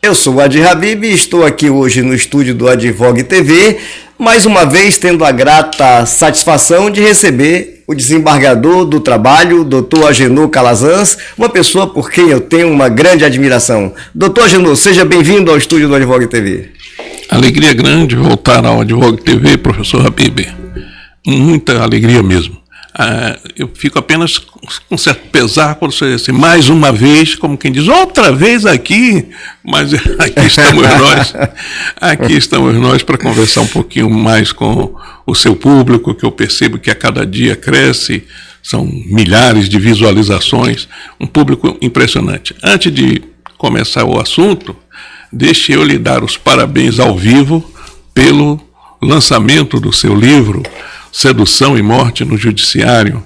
Eu sou o Adi Habib e estou aqui hoje no estúdio do Advogue TV, mais uma vez tendo a grata satisfação de receber o desembargador do trabalho, Dr. Agenor Calazans, uma pessoa por quem eu tenho uma grande admiração. Dr. Agenor, seja bem-vindo ao estúdio do Advogue TV. Alegria grande voltar ao Advogue TV, professor Habib. Muita alegria mesmo. Eu fico apenas com certo pesar quando você diz mais uma vez, como quem diz, outra vez aqui, mas aqui estamos nós para conversar um pouquinho mais com o seu público, que eu percebo que a cada dia cresce, são milhares de visualizações, um público impressionante. Antes de começar o assunto, deixe eu lhe dar os parabéns ao vivo pelo lançamento do seu livro, Sedução e Morte no Judiciário,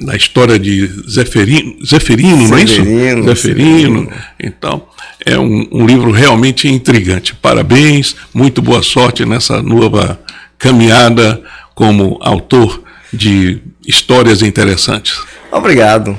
na história de Zeferino, não é isso? Zeferino. Então, é um livro realmente intrigante. Parabéns, muito boa sorte nessa nova caminhada como autor de histórias interessantes. Obrigado.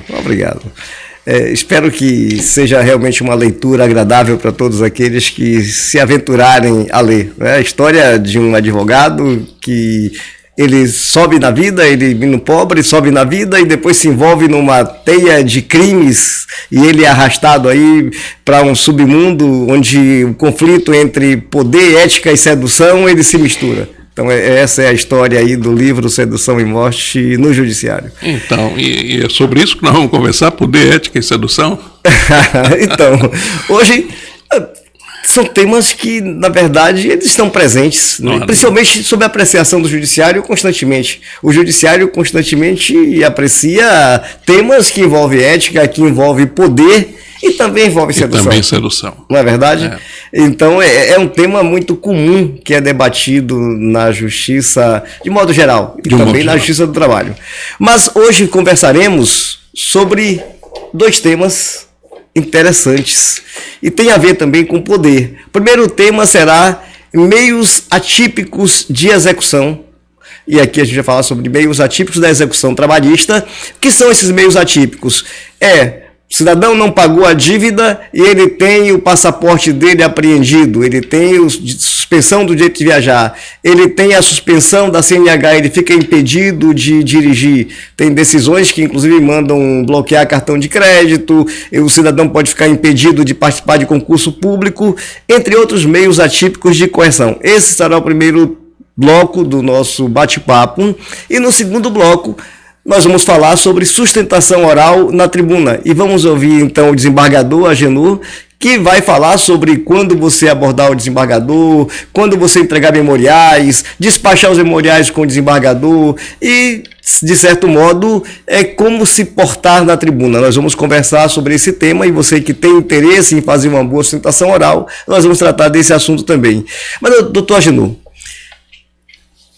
Espero que seja realmente uma leitura agradável para todos aqueles que se aventurarem a ler. É a história de um advogado que ele sobe na vida, ele menino pobre, sobe na vida e depois se envolve numa teia de crimes e ele é arrastado aí para um submundo onde o conflito entre poder, ética e sedução, ele se mistura. Então essa é a história aí do livro Sedução e Morte no Judiciário. Então, e é sobre isso que nós vamos conversar, poder, ética e sedução? Então, hoje são temas que, na verdade, eles estão presentes, né? Principalmente sob a apreciação do Judiciário constantemente. O Judiciário constantemente aprecia temas que envolvem ética, que envolvem poder e também envolve sedução. E também sedução. Não é verdade? É. Então, é um tema muito comum que é debatido na Justiça, de modo geral, e também na Justiça do Trabalho. Mas hoje conversaremos sobre dois temas interessantes e tem a ver também com poder. O primeiro tema será meios atípicos de execução. E aqui a gente vai falar sobre meios atípicos da execução trabalhista. O que são esses meios atípicos? O cidadão não pagou a dívida e ele tem o passaporte dele apreendido, ele tem a suspensão do direito de viajar, ele tem a suspensão da CNH, ele fica impedido de dirigir. Tem decisões que inclusive mandam bloquear cartão de crédito, o cidadão pode ficar impedido de participar de concurso público, entre outros meios atípicos de coerção. Esse será o primeiro bloco do nosso bate-papo. E no segundo bloco, nós vamos falar sobre sustentação oral na tribuna. E vamos ouvir, então, o desembargador Agenor, que vai falar sobre quando você abordar o desembargador, quando você entregar memoriais, despachar os memoriais com o desembargador e, de certo modo, como se portar na tribuna. Nós vamos conversar sobre esse tema e você que tem interesse em fazer uma boa sustentação oral, nós vamos tratar desse assunto também. Mas, doutor Agenor,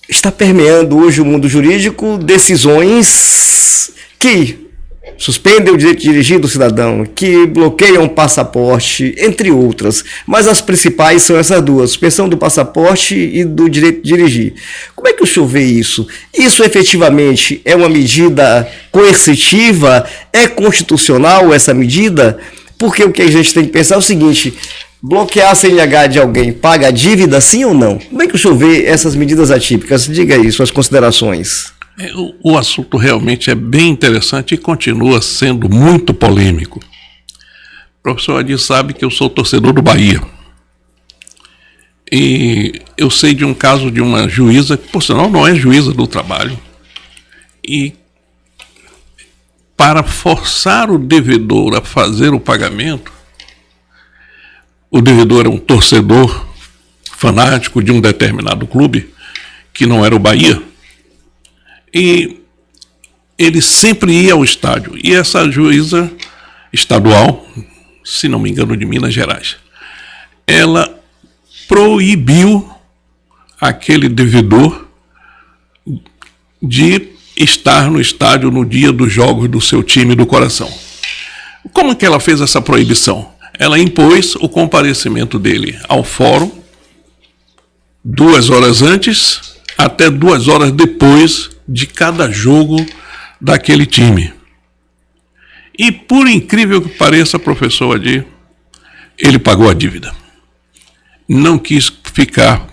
está permeando hoje o mundo jurídico decisões que suspendem o direito de dirigir do cidadão, que bloqueiam o passaporte, entre outras. Mas as principais são essas duas, suspensão do passaporte e do direito de dirigir. Como é que o senhor vê isso? Isso efetivamente é uma medida coercitiva? É constitucional essa medida? Porque o que a gente tem que pensar é o seguinte: bloquear a CNH de alguém paga a dívida, sim ou não? Como é que o senhor vê essas medidas atípicas? Diga aí suas considerações. O assunto realmente é bem interessante e continua sendo muito polêmico. O professor Adi sabe que eu sou torcedor do Bahia. E eu sei de um caso de uma juíza, que por sinal não é juíza do trabalho, e para forçar o devedor a fazer o pagamento, o devedor é um torcedor fanático de um determinado clube, que não era o Bahia, e ele sempre ia ao estádio. E essa juíza estadual, se não me engano, de Minas Gerais, ela proibiu aquele devedor de estar no estádio no dia dos jogos do seu time do coração. Como é que ela fez essa proibição? Ela impôs o comparecimento dele ao fórum 2 horas antes até 2 horas depois de cada jogo daquele time. E por incrível que pareça, professor Adi, ele pagou a dívida. Não quis ficar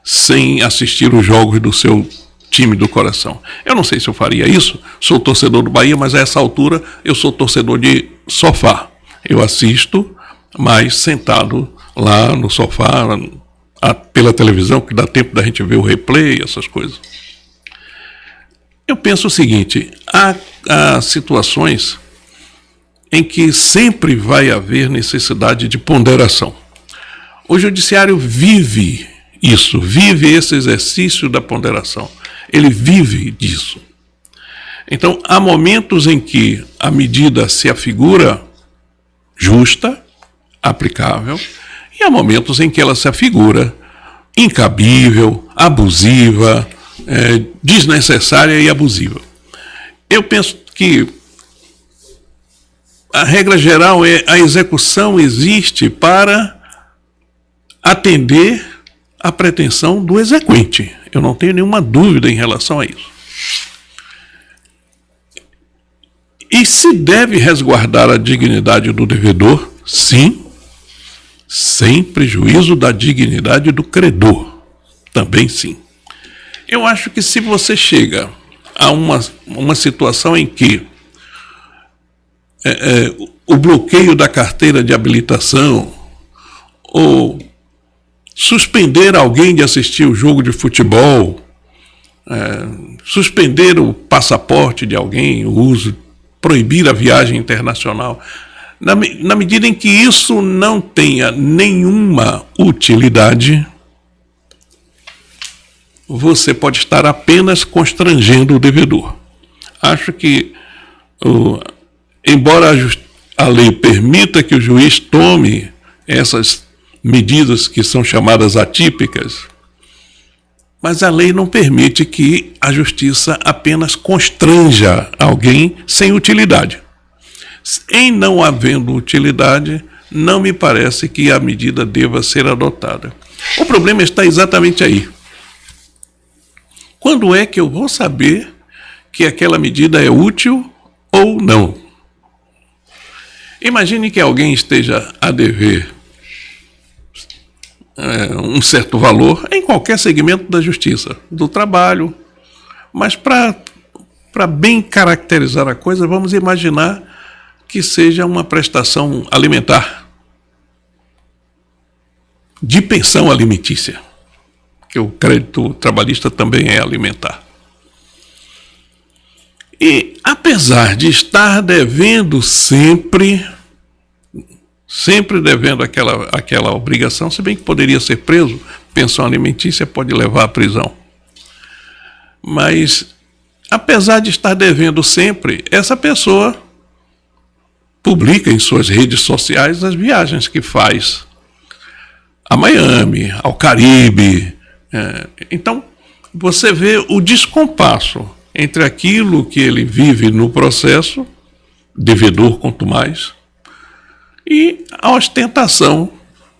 sem assistir os jogos do seu time do coração. Eu não sei se eu faria isso, sou torcedor do Bahia, mas a essa altura eu sou torcedor de sofá. Eu assisto, mas sentado lá no sofá, pela televisão, que dá tempo da gente ver o replay, essas coisas. Eu penso o seguinte, há situações em que sempre vai haver necessidade de ponderação. O judiciário vive isso, vive esse exercício da ponderação. Ele vive disso. Então, há momentos em que a medida se afigura justa, aplicável, e há momentos em que ela se afigura incabível, abusiva, desnecessária e abusiva. Eu penso que a regra geral é a execução existe para atender à pretensão do exequente. Eu não tenho nenhuma dúvida em relação a isso. E se deve resguardar a dignidade do devedor? Sim, sem prejuízo da dignidade do credor. Também sim. Eu acho que se você chega a uma situação em que o bloqueio da carteira de habilitação ou suspender alguém de assistir o jogo de futebol, suspender o passaporte de alguém, o uso, proibir a viagem internacional, na medida em que isso não tenha nenhuma utilidade, você pode estar apenas constrangendo o devedor. Acho que, embora a lei permita que o juiz tome essas medidas que são chamadas atípicas, mas a lei não permite que a justiça apenas constranja alguém sem utilidade. Em não havendo utilidade, não me parece que a medida deva ser adotada. O problema está exatamente aí. Quando é que eu vou saber que aquela medida é útil ou não? Imagine que alguém esteja a dever um certo valor em qualquer segmento da justiça, do trabalho, mas para bem caracterizar a coisa, vamos imaginar que seja uma prestação alimentar, de pensão alimentícia, que o crédito trabalhista também é alimentar. E apesar de estar devendo sempre devendo aquela obrigação, se bem que poderia ser preso, pensão alimentícia pode levar à prisão. Mas, apesar de estar devendo sempre, essa pessoa publica em suas redes sociais as viagens que faz a Miami, ao Caribe. Então, você vê o descompasso entre aquilo que ele vive no processo, devedor quanto mais, e a ostentação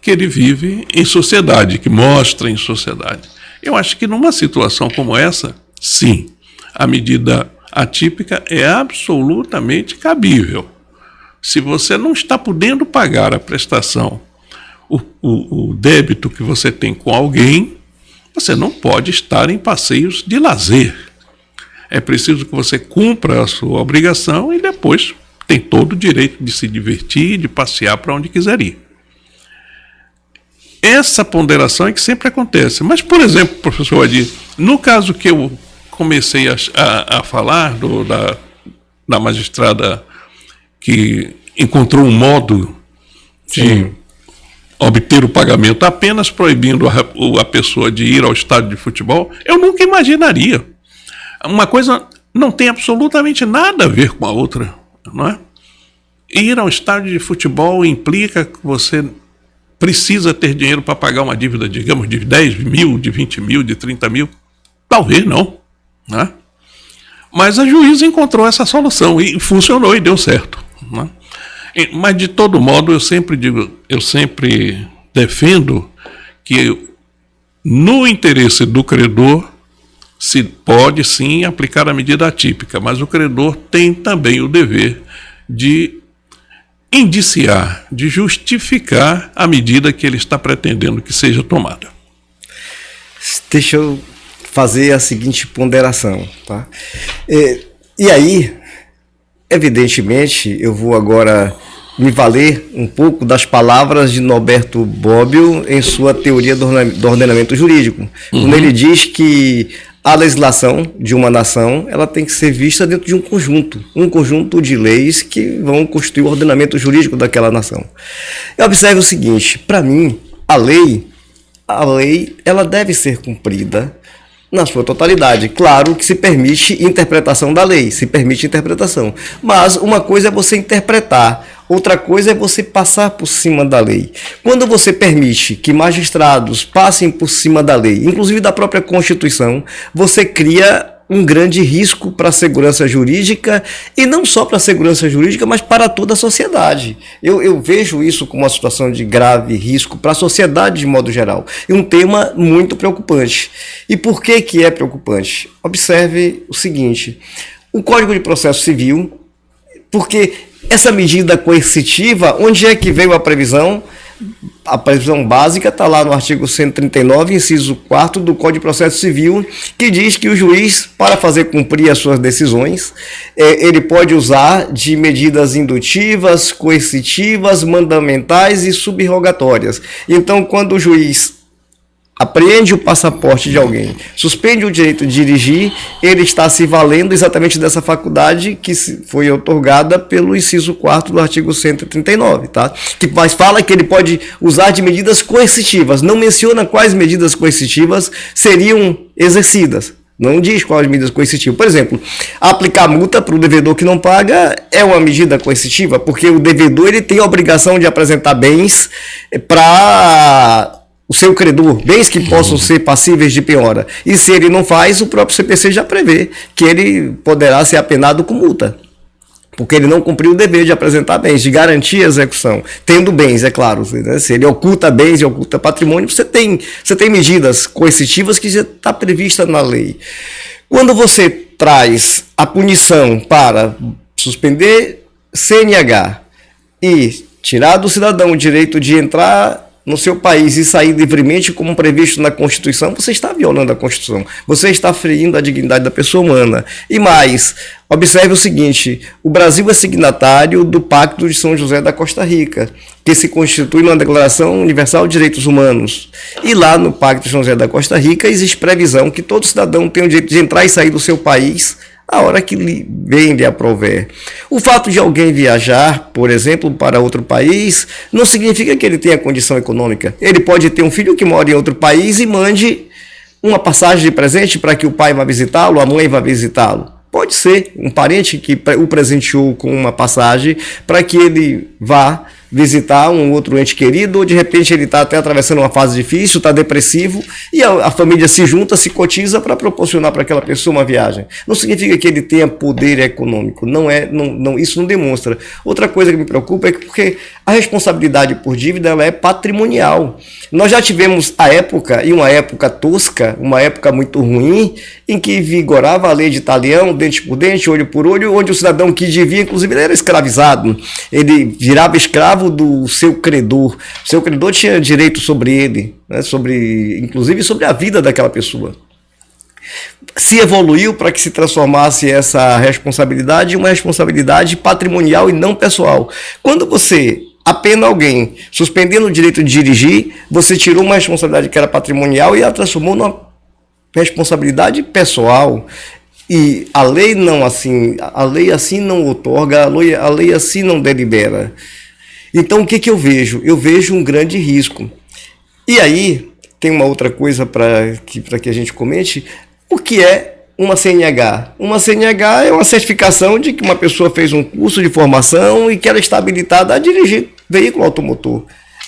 que ele vive em sociedade, que mostra em sociedade. Eu acho que numa situação como essa, sim, a medida atípica é absolutamente cabível. Se você não está podendo pagar a prestação, o débito que você tem com alguém, você não pode estar em passeios de lazer. É preciso que você cumpra a sua obrigação e depois tem todo o direito de se divertir, de passear para onde quiser ir. Essa ponderação é que sempre acontece. Mas, por exemplo, professor Adir, no caso que eu comecei a falar da magistrada que encontrou um modo de obter o pagamento apenas proibindo a pessoa de ir ao estádio de futebol, eu nunca imaginaria. Uma coisa não tem absolutamente nada a ver com a outra, não é? Ir ao estádio de futebol implica que você precisa ter dinheiro para pagar uma dívida, digamos, de 10 mil, de 20 mil, de 30 mil. Talvez não, né? Mas a juíza encontrou essa solução e funcionou e deu certo, né? Mas, de todo modo, eu sempre defendo que, no interesse do credor, se pode, sim, aplicar a medida atípica, mas o credor tem também o dever de indiciar, de justificar a medida que ele está pretendendo que seja tomada. Deixa eu fazer a seguinte ponderação, tá? E aí, evidentemente, eu vou agora me valer um pouco das palavras de Norberto Bobbio em sua teoria do ordenamento jurídico, quando ele diz que a legislação de uma nação, ela tem que ser vista dentro de um conjunto de leis que vão constituir o ordenamento jurídico daquela nação. Eu observo o seguinte, para mim, a lei ela deve ser cumprida na sua totalidade. Claro que se permite interpretação da lei, mas uma coisa é você interpretar, outra coisa é você passar por cima da lei. Quando você permite que magistrados passem por cima da lei, inclusive da própria Constituição, você cria um grande risco para a segurança jurídica, e não só para a segurança jurídica, mas para toda a sociedade. Eu vejo isso como uma situação de grave risco para a sociedade de modo geral, e um tema muito preocupante. E por que é preocupante? Observe o seguinte, o Código de Processo Civil, porque essa medida coercitiva, onde é que veio a previsão? A previsão básica está lá no artigo 139, inciso 4 do Código de Processo Civil, que diz que o juiz, para fazer cumprir as suas decisões, ele pode usar de medidas indutivas, coercitivas, mandamentais e subrogatórias. Então, quando o juiz apreende o passaporte de alguém, suspende o direito de dirigir, ele está se valendo exatamente dessa faculdade que foi otorgada pelo inciso 4º do artigo 139, tá? Que mais fala que ele pode usar de medidas coercitivas, não menciona quais medidas coercitivas seriam exercidas. Não diz quais medidas coercitivas. Por exemplo, aplicar multa para o devedor que não paga é uma medida coercitiva, porque o devedor ele tem a obrigação de apresentar bens para o seu credor, bens que possam ser passíveis de penhora. E se ele não faz, o próprio CPC já prevê que ele poderá ser apenado com multa, porque ele não cumpriu o dever de apresentar bens, de garantir a execução, tendo bens, é claro, né? Se ele oculta bens e oculta patrimônio, você tem medidas coercitivas que já está prevista na lei. Quando você traz a punição para suspender CNH e tirar do cidadão o direito de entrar no seu país e sair livremente como previsto na Constituição, você está violando a Constituição, você está ferindo a dignidade da pessoa humana. E mais, observe o seguinte, o Brasil é signatário do Pacto de São José da Costa Rica, que se constitui numa Declaração Universal de Direitos Humanos. E lá no Pacto de São José da Costa Rica existe previsão que todo cidadão tem o direito de entrar e sair do seu país a hora que bem lhe aprouver. O fato de alguém viajar, por exemplo, para outro país, não significa que ele tenha condição econômica. Ele pode ter um filho que mora em outro país e mande uma passagem de presente para que o pai vá visitá-lo, a mãe vá visitá-lo. Pode ser um parente que o presenteou com uma passagem para que ele vá visitar um outro ente querido, ou de repente ele está até atravessando uma fase difícil, está depressivo, e a família se junta, se cotiza para proporcionar para aquela pessoa uma viagem. Não significa que ele tenha poder econômico, isso não demonstra. Outra coisa que me preocupa é que porque a responsabilidade por dívida ela é patrimonial. Nós já tivemos a época, e uma época tosca, uma época muito ruim, em que vigorava a lei de talião, dente por dente, olho por olho, onde o cidadão que devia, inclusive, ele era escravizado, ele virava escravo do seu credor. O seu credor tinha direito sobre ele, né, inclusive sobre a vida daquela pessoa. Se evoluiu para que se transformasse essa responsabilidade em uma responsabilidade patrimonial e não pessoal. Quando você apena alguém suspendendo o direito de dirigir, você tirou uma responsabilidade que era patrimonial e a transformou numa responsabilidade pessoal. E a lei assim não outorga, a lei assim não delibera. Então, o que eu vejo? Eu vejo um grande risco. E aí, tem uma outra coisa para que a gente comente. O que é uma CNH? Uma CNH é uma certificação de que uma pessoa fez um curso de formação e que ela está habilitada a dirigir veículo automotor.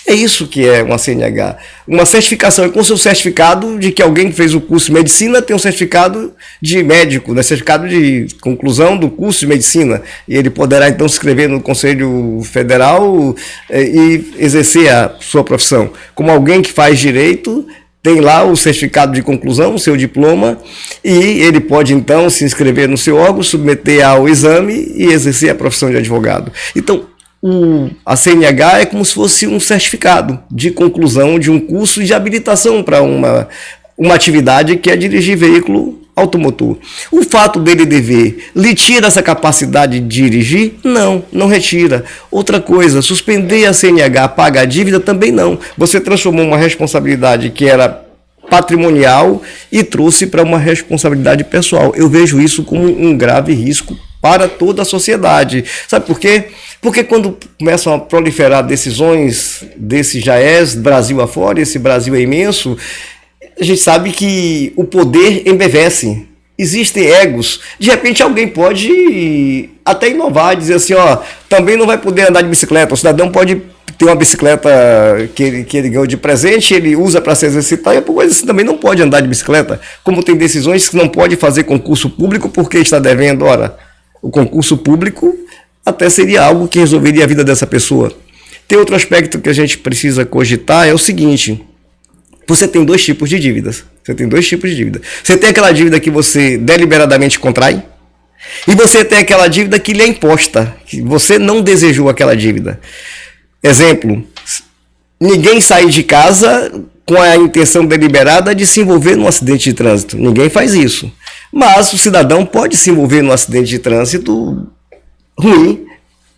É isso que é uma CNH. Uma certificação é como se o certificado de que alguém que fez o curso de medicina tem um certificado de médico, né? Certificado de conclusão do curso de medicina. E ele poderá então se inscrever no Conselho Federal e exercer a sua profissão. Como alguém que faz direito, tem lá o certificado de conclusão, o seu diploma, e ele pode então se inscrever no seu órgão, submeter ao exame e exercer a profissão de advogado. Então, A CNH é como se fosse um certificado de conclusão de um curso de habilitação para uma atividade que é dirigir veículo automotor. O fato dele dever lhe tira essa capacidade de dirigir? Não, não retira. Outra coisa, suspender a CNH, pagar a dívida, também não. Você transformou uma responsabilidade que era patrimonial e trouxe para uma responsabilidade pessoal. Eu vejo isso como um grave risco para toda a sociedade. Sabe por quê? Porque quando começam a proliferar decisões desse JAES, Brasil afora, esse Brasil é imenso, a gente sabe que o poder embevece. Existem egos. De repente alguém pode até inovar, dizer assim, ó, também não vai poder andar de bicicleta. O cidadão pode ter uma bicicleta que ele ganhou de presente, ele usa para se exercitar, e coisa assim, também não pode andar de bicicleta. Como tem decisões que não pode fazer concurso público porque está devendo. Ora, o concurso público até seria algo que resolveria a vida dessa pessoa. Tem outro aspecto que a gente precisa cogitar, é o seguinte: você tem dois tipos de dívidas. Você tem aquela dívida que você deliberadamente contrai, e você tem aquela dívida que lhe é imposta, que você não desejou aquela dívida. Exemplo, ninguém sai de casa com a intenção deliberada de se envolver num acidente de trânsito. Ninguém faz isso. Mas o cidadão pode se envolver num acidente de trânsito ruim.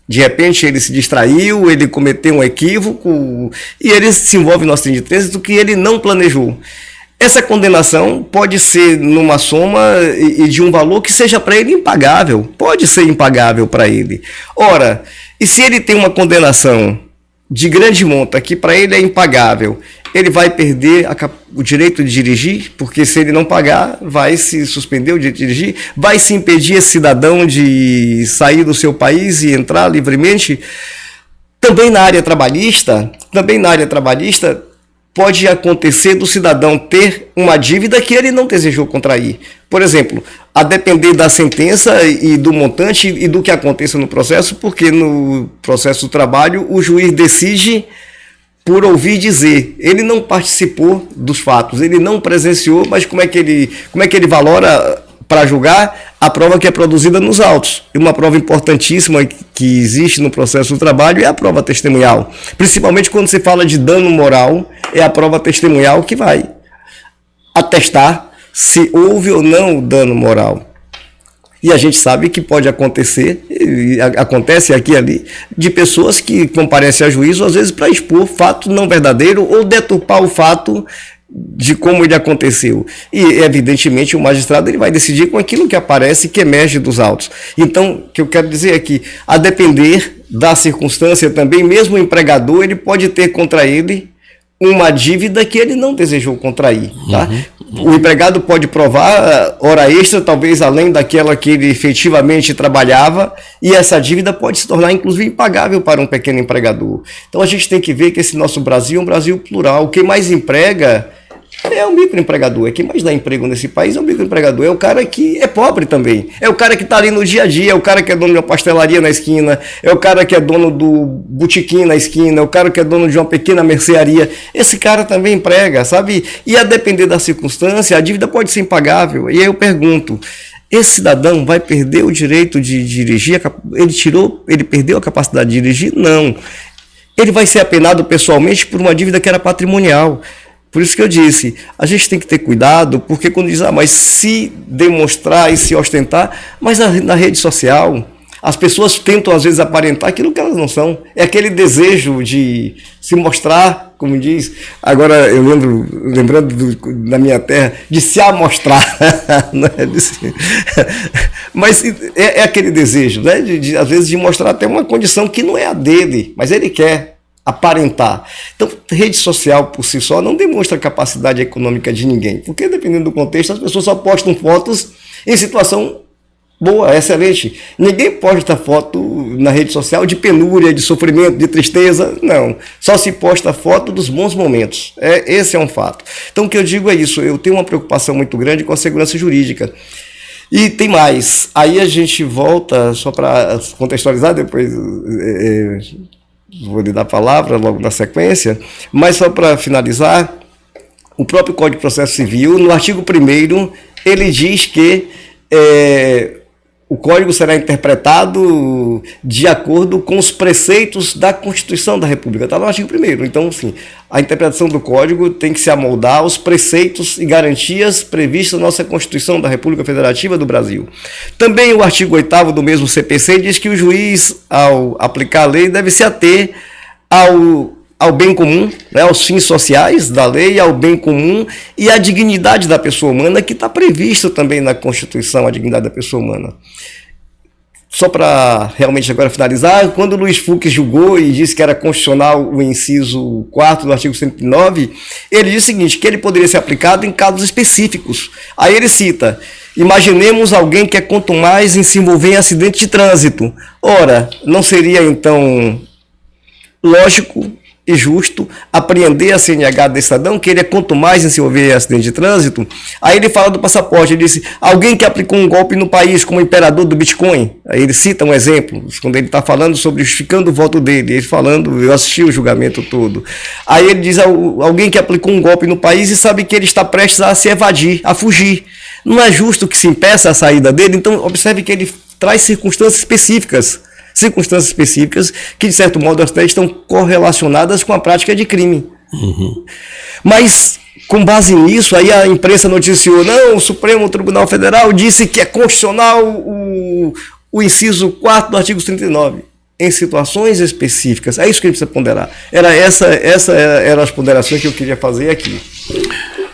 De repente ele se distraiu, ele cometeu um equívoco e ele se envolve no acidente de trânsito que ele não planejou. Essa condenação pode ser numa soma e de um valor que seja para ele impagável. Pode ser impagável para ele. Ora, e se ele tem uma condenação de grande monta que para ele é impagável, ele vai perder o direito de dirigir, porque se ele não pagar, vai se suspender o direito de dirigir, vai se impedir esse cidadão de sair do seu país e entrar livremente. Também na área trabalhista, pode acontecer do cidadão ter uma dívida que ele não desejou contrair. Por exemplo, a depender da sentença e do montante e do que aconteça no processo, porque no processo do trabalho o juiz decide por ouvir dizer. Ele não participou dos fatos, ele não presenciou, mas como é que ele valora para julgar a prova que é produzida nos autos? E uma prova importantíssima que existe no processo do trabalho é a prova testemunhal. Principalmente quando se fala de dano moral, é a prova testemunhal que vai atestar se houve ou não o dano moral. E a gente sabe que pode acontecer, e acontece aqui e ali, de pessoas que comparecem a juízo, às vezes para expor fato não verdadeiro ou deturpar o fato de como ele aconteceu. E, evidentemente, o magistrado ele vai decidir com aquilo que aparece, que emerge dos autos. Então, o que eu quero dizer é que, a depender da circunstância também, mesmo o empregador, ele pode ter contra ele uma dívida que ele não desejou contrair. Tá? O empregado pode provar hora extra, talvez além daquela que ele efetivamente trabalhava, e essa dívida pode se tornar, inclusive, impagável para um pequeno empregador. Então, a gente tem que ver que esse nosso Brasil é um Brasil plural. Quem mais emprega é o microempregador. Quem mais dá emprego nesse país é o microempregador. É o cara que é pobre também. É o cara que está ali no dia a dia. É o cara que é dono de uma pastelaria na esquina. É o cara que é dono do botequim na esquina. É o cara que é dono de uma pequena mercearia. Esse cara também emprega, sabe? E a depender da circunstância, a dívida pode ser impagável. E aí eu pergunto, esse cidadão vai perder o direito de dirigir? Ele perdeu a capacidade de dirigir? Não. Ele vai ser apenado pessoalmente por uma dívida que era patrimonial. Por isso que eu disse, a gente tem que ter cuidado, porque quando diz, mas se demonstrar e se ostentar, mas na rede social, as pessoas tentam às vezes aparentar aquilo que elas não são. É aquele desejo de se mostrar, como diz, agora eu lembrando da minha terra, de se amostrar. Mas é aquele desejo, né? Às vezes de mostrar até uma condição que não é a dele, mas ele quer aparentar. Então, rede social por si só não demonstra a capacidade econômica de ninguém, porque dependendo do contexto, as pessoas só postam fotos em situação boa, excelente. Ninguém posta foto na rede social de penúria, de sofrimento, de tristeza, não. Só se posta foto dos bons momentos. Esse é um fato. Então, o que eu digo é isso, eu tenho uma preocupação muito grande com a segurança jurídica. E tem mais. Aí a gente volta, só para contextualizar, depois vou lhe dar a palavra logo na sequência, mas só para finalizar, o próprio Código de Processo Civil, no artigo 1º, ele diz que o Código será interpretado de acordo com os preceitos da Constituição da República. Está no artigo 1º. Então, sim, a interpretação do Código tem que se amoldar aos preceitos e garantias previstos na nossa Constituição da República Federativa do Brasil. Também o artigo 8º do mesmo CPC diz que o juiz, ao aplicar a lei, deve se ater ao bem comum, né, aos fins sociais da lei, ao bem comum e à dignidade da pessoa humana, que está previsto também na Constituição, a dignidade da pessoa humana. Só para realmente agora finalizar, quando o Luiz Fux julgou e disse que era constitucional o inciso 4º do artigo 109, ele disse o seguinte, que ele poderia ser aplicado em casos específicos. Aí ele cita, imaginemos alguém que é quanto mais em se envolver em acidente de trânsito. Ora, não seria então lógico e justo apreender a CNH desse cidadão, que ele é quanto mais em se envolver em acidente de trânsito? Aí ele fala do passaporte, ele disse, alguém que aplicou um golpe no país como imperador do Bitcoin, aí ele cita um exemplo, quando ele está falando sobre justificando o voto dele, ele falando, eu assisti o julgamento todo, aí ele diz, alguém que aplicou um golpe no país e sabe que ele está prestes a se evadir, a fugir, não é justo que se impeça a saída dele? Então observe que ele traz circunstâncias específicas que, de certo modo, até estão correlacionadas com a prática de crime. Uhum. Mas, com base nisso, aí a imprensa noticiou, não, o Supremo Tribunal Federal disse que é constitucional o inciso 4º do artigo 39, em situações específicas. É isso que a gente precisa ponderar. Essa eram as ponderações que eu queria fazer aqui.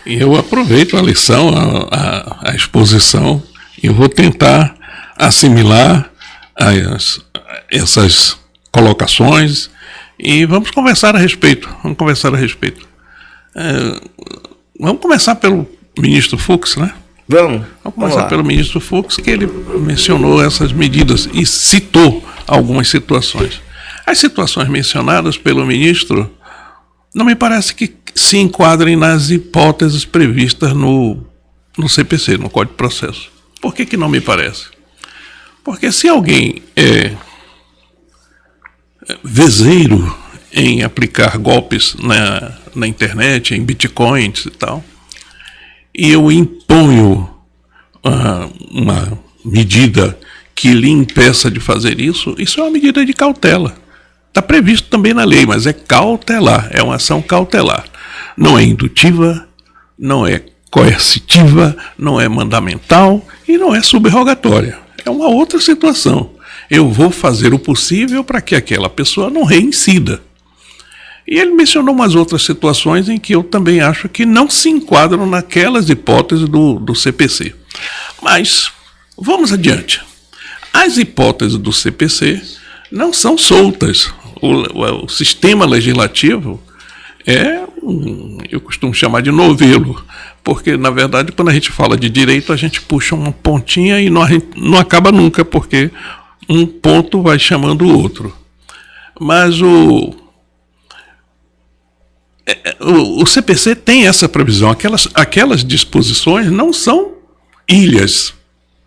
Eu aproveito a lição, a exposição, e eu vou tentar assimilar essas colocações e vamos conversar a respeito. Vamos começar pelo ministro Fux, né? Vamos começar pelo ministro Fux, que ele mencionou essas medidas e citou algumas situações. As situações mencionadas pelo ministro não me parece que se enquadrem nas hipóteses previstas no CPC, no Código de Processo. Por que não me parece? Porque se alguém é vezeiro em aplicar golpes na internet, em bitcoins e tal, e eu imponho uma medida que lhe impeça de fazer isso, isso é uma medida de cautela. Está previsto também na lei, mas é cautelar, é uma ação cautelar. Não é indutiva, não é coercitiva, não é mandamental e não é subrogatória. É uma outra situação. Eu vou fazer o possível para que aquela pessoa não reincida. E ele mencionou umas outras situações em que eu também acho que não se enquadram naquelas hipóteses do CPC. Mas, vamos adiante. As hipóteses do CPC não são soltas. O sistema legislativo eu costumo chamar de novelo, porque, na verdade, quando a gente fala de direito, a gente puxa uma pontinha e não acaba nunca, porque um ponto vai chamando o outro. Mas o CPC tem essa previsão. Aquelas disposições não são ilhas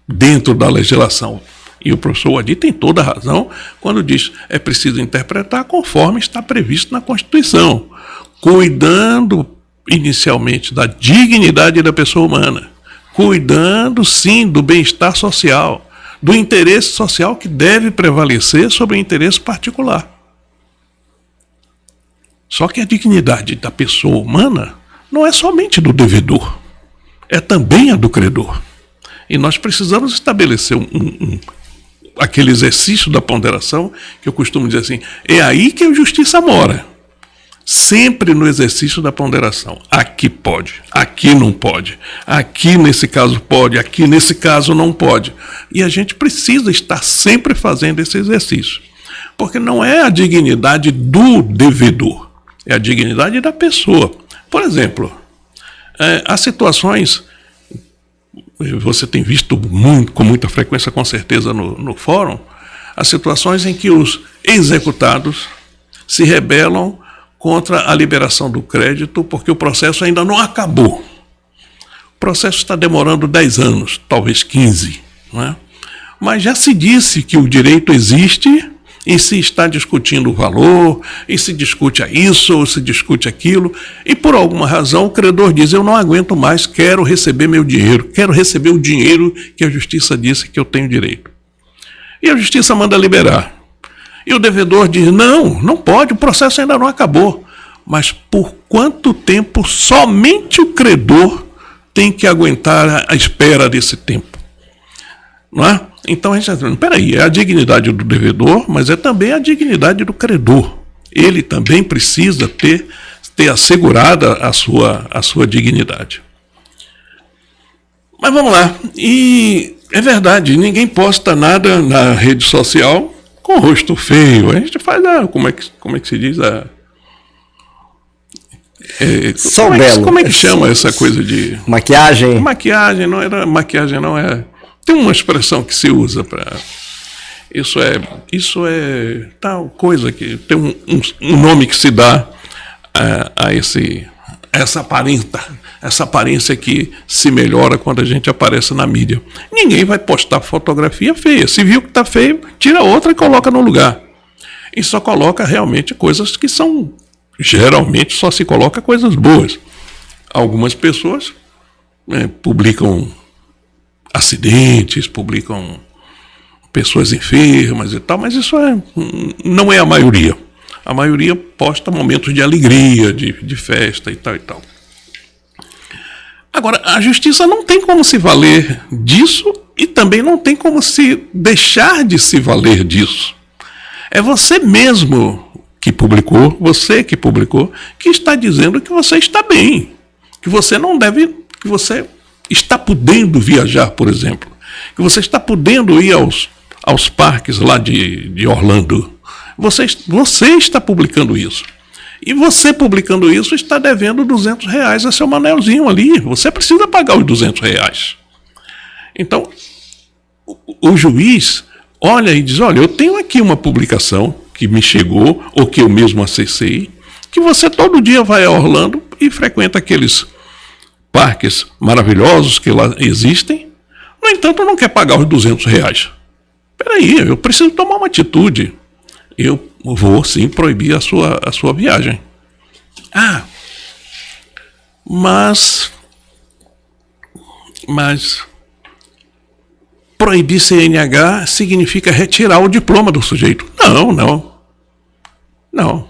dentro da legislação. E o professor Wadi tem toda a razão quando diz é preciso interpretar conforme está previsto na Constituição, cuidando inicialmente da dignidade da pessoa humana, cuidando sim do bem-estar social, do interesse social que deve prevalecer sobre o interesse particular. Só que a dignidade da pessoa humana não é somente do devedor, é também a do credor. E nós precisamos estabelecer aquele exercício da ponderação, que eu costumo dizer assim, é aí que a justiça mora. Sempre no exercício da ponderação. Aqui pode, aqui não pode, aqui nesse caso pode, aqui nesse caso não pode. E a gente precisa estar sempre fazendo esse exercício. Porque não é a dignidade do devedor, é a dignidade da pessoa. Por exemplo, há situações, você tem visto com muita frequência, com certeza, no fórum, há situações em que os executados se rebelam contra a liberação do crédito, porque o processo ainda não acabou. O processo está demorando 10 anos, talvez 15, não é? Mas já se disse que o direito existe e se está discutindo o valor, e se discute isso ou se discute aquilo, e por alguma razão o credor diz, eu não aguento mais, quero receber meu dinheiro, quero receber o dinheiro que a justiça disse que eu tenho direito. E a justiça manda liberar. E o devedor diz, não pode, o processo ainda não acabou. Mas por quanto tempo somente o credor tem que aguentar a espera desse tempo? Não é? Então a gente está dizendo, peraí, é a dignidade do devedor, mas é também a dignidade do credor. Ele também precisa ter assegurada a sua dignidade. Mas vamos lá. E é verdade, ninguém posta nada na rede social com rosto feio. A gente faz como é que se diz? Como é que chama essa coisa de... Maquiagem? Maquiagem não é... Tem uma expressão que se usa para... Isso é tal coisa que tem um nome que se dá a essa aparência que se melhora quando a gente aparece na mídia. Ninguém vai postar fotografia feia. Se viu que está feio, tira outra e coloca no lugar. E só coloca realmente coisas que são... Geralmente só se coloca coisas boas. Algumas pessoas publicam acidentes, publicam pessoas enfermas e tal, mas isso não é a maioria. A maioria posta momentos de alegria, de festa e tal e tal. Agora, a justiça não tem como se valer disso e também não tem como se deixar de se valer disso. É você mesmo que publicou, que está dizendo que você está bem, que você não deve, que você está podendo viajar, por exemplo, que você está podendo ir aos parques lá de Orlando. Você está publicando isso. E você publicando isso está devendo R$200 a seu Manelzinho ali. Você precisa pagar os R$200. Então, o juiz olha e diz, olha, eu tenho aqui uma publicação que me chegou, ou que eu mesmo acessei, que você todo dia vai a Orlando e frequenta aqueles parques maravilhosos que lá existem. No entanto, não quer pagar os R$200. Peraí, eu preciso tomar uma atitude. Eu vou, sim, proibir a sua viagem. Mas proibir CNH significa retirar o diploma do sujeito. Não.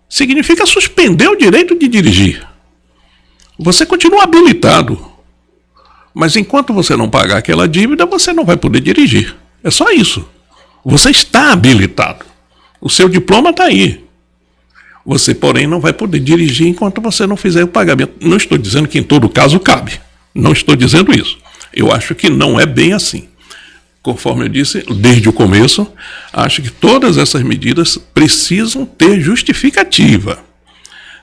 Significa suspender o direito de dirigir. Você continua habilitado. Mas enquanto você não pagar aquela dívida, você não vai poder dirigir. É só isso. Você está habilitado. O seu diploma está aí. Você, porém, não vai poder dirigir enquanto você não fizer o pagamento. Não estou dizendo que em todo caso cabe. Não estou dizendo isso. Eu acho que não é bem assim. Conforme eu disse, desde o começo, acho que todas essas medidas precisam ter justificativa.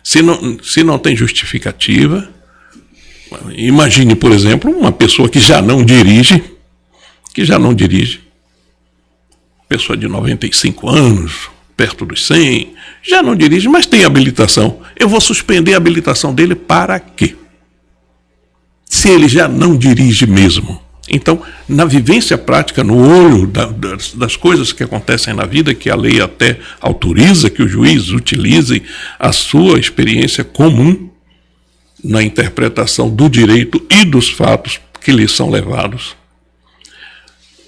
Se não tem justificativa, imagine, por exemplo, uma pessoa que já não dirige, pessoa de 95 anos, perto dos 100, já não dirige, mas tem habilitação. Eu vou suspender a habilitação dele para quê? Se ele já não dirige mesmo. Então, na vivência prática, no olho das coisas que acontecem na vida, que a lei até autoriza que o juiz utilize a sua experiência comum na interpretação do direito e dos fatos que lhe são levados,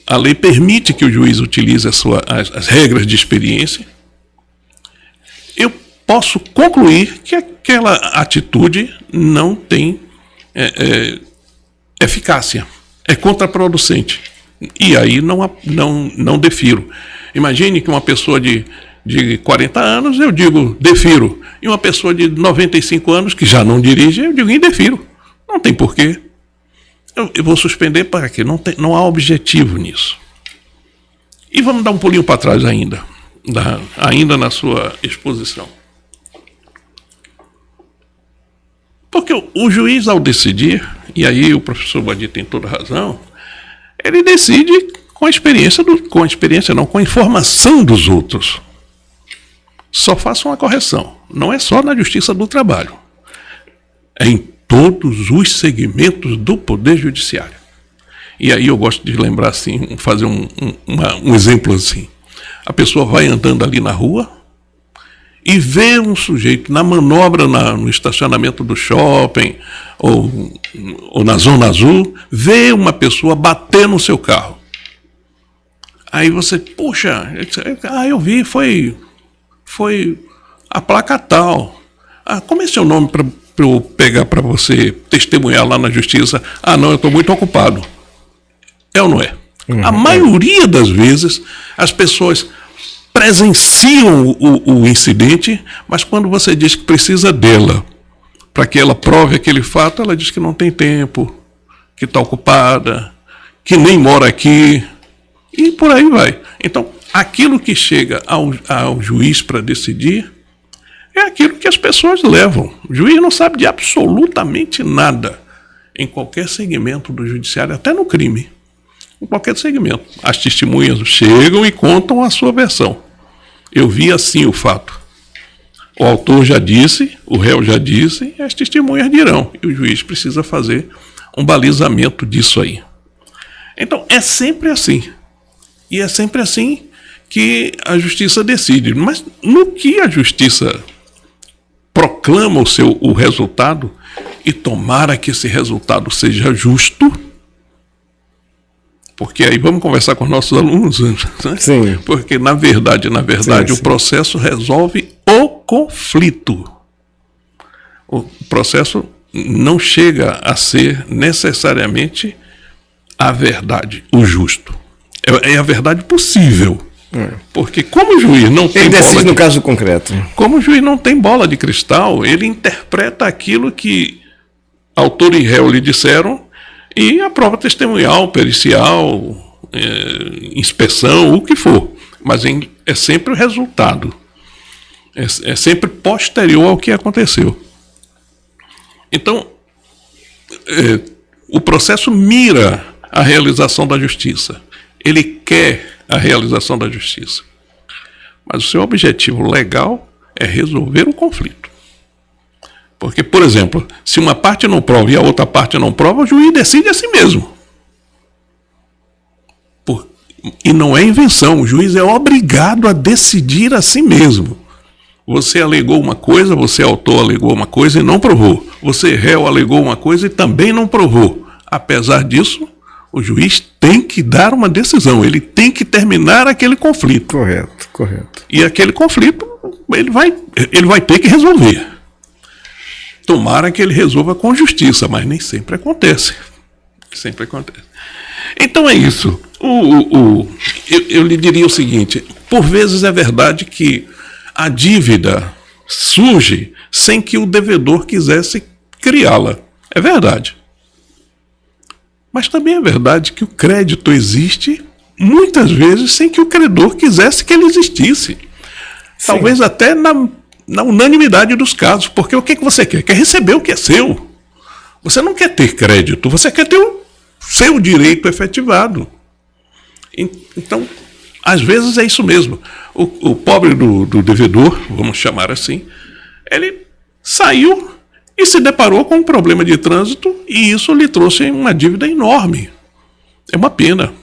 a lei permite que o juiz utilize as regras de experiência. Eu posso concluir que aquela atitude não tem eficácia, é contraproducente. E aí não defiro. Imagine que uma pessoa de 40 anos, eu digo defiro. E uma pessoa de 95 anos, que já não dirige, eu digo indefiro. Não tem porquê. Eu vou suspender para quê? Não há objetivo nisso. E vamos dar um pulinho para trás ainda na sua exposição. Porque o juiz, ao decidir, e aí o professor Badi tem toda a razão, ele decide com a informação dos outros. Só faça uma correção. Não é só na Justiça do Trabalho. É em todos os segmentos do Poder Judiciário. E aí eu gosto de lembrar assim, fazer um exemplo assim. A pessoa vai andando ali na rua e vê um sujeito na manobra no estacionamento do shopping ou na Zona Azul, vê uma pessoa bater no seu carro. Aí você, puxa, eu vi, foi a placa tal. Como é seu nome para eu pegar para você testemunhar lá na justiça? Não, eu estou muito ocupado. É ou não é? A maioria das vezes as pessoas presenciam o incidente, mas quando você diz que precisa dela para que ela prove aquele fato, ela diz que não tem tempo, que está ocupada, que nem mora aqui, e por aí vai. Então, aquilo que chega ao juiz para decidir é aquilo que as pessoas levam. O juiz não sabe de absolutamente nada em qualquer segmento do judiciário, até no crime. Em qualquer segmento. As testemunhas chegam e contam a sua versão. Eu vi assim o fato. O autor já disse, o réu já disse, e as testemunhas dirão. E o juiz precisa fazer um balizamento disso aí. Então, é sempre assim. E é sempre assim que a justiça decide. Mas no que a justiça proclama o resultado, e tomara que esse resultado seja justo, porque aí vamos conversar com os nossos alunos, né? Sim. Porque na verdade, sim. O processo resolve o conflito. O processo não chega a ser necessariamente a verdade, o justo. É a verdade possível. Porque como o juiz não tem no caso concreto. Como o juiz não tem bola de cristal, ele interpreta aquilo que autor e réu lhe disseram e a prova testemunhal, pericial, inspeção, o que for. Mas é sempre o resultado. É sempre posterior ao que aconteceu. Então, o processo mira a realização da justiça. Ele quer a realização da justiça. Mas o seu objetivo legal é resolver o conflito. Porque, por exemplo, se uma parte não prova e a outra parte não prova, o juiz decide a si mesmo. E não é invenção, o juiz é obrigado a decidir a si mesmo. Você alegou uma coisa, você autor alegou uma coisa e não provou. Você réu alegou uma coisa e também não provou. Apesar disso, o juiz tem que dar uma decisão, ele tem que terminar aquele conflito. Correto. E aquele conflito, ele vai ter que resolver. Tomara que ele resolva com justiça, mas nem sempre acontece. Então é isso. Eu lhe diria o seguinte, por vezes é verdade que a dívida surge sem que o devedor quisesse criá-la. É verdade. Mas também é verdade que o crédito existe muitas vezes sem que o credor quisesse que ele existisse. Sim. Talvez até na unanimidade dos casos. Porque o que você quer? Quer receber o que é seu. Você não quer ter crédito, você quer ter o seu direito efetivado. Então, às vezes é isso mesmo. O pobre do devedor, vamos chamar assim, ele saiu e se deparou com um problema de trânsito e isso lhe trouxe uma dívida enorme. É uma pena.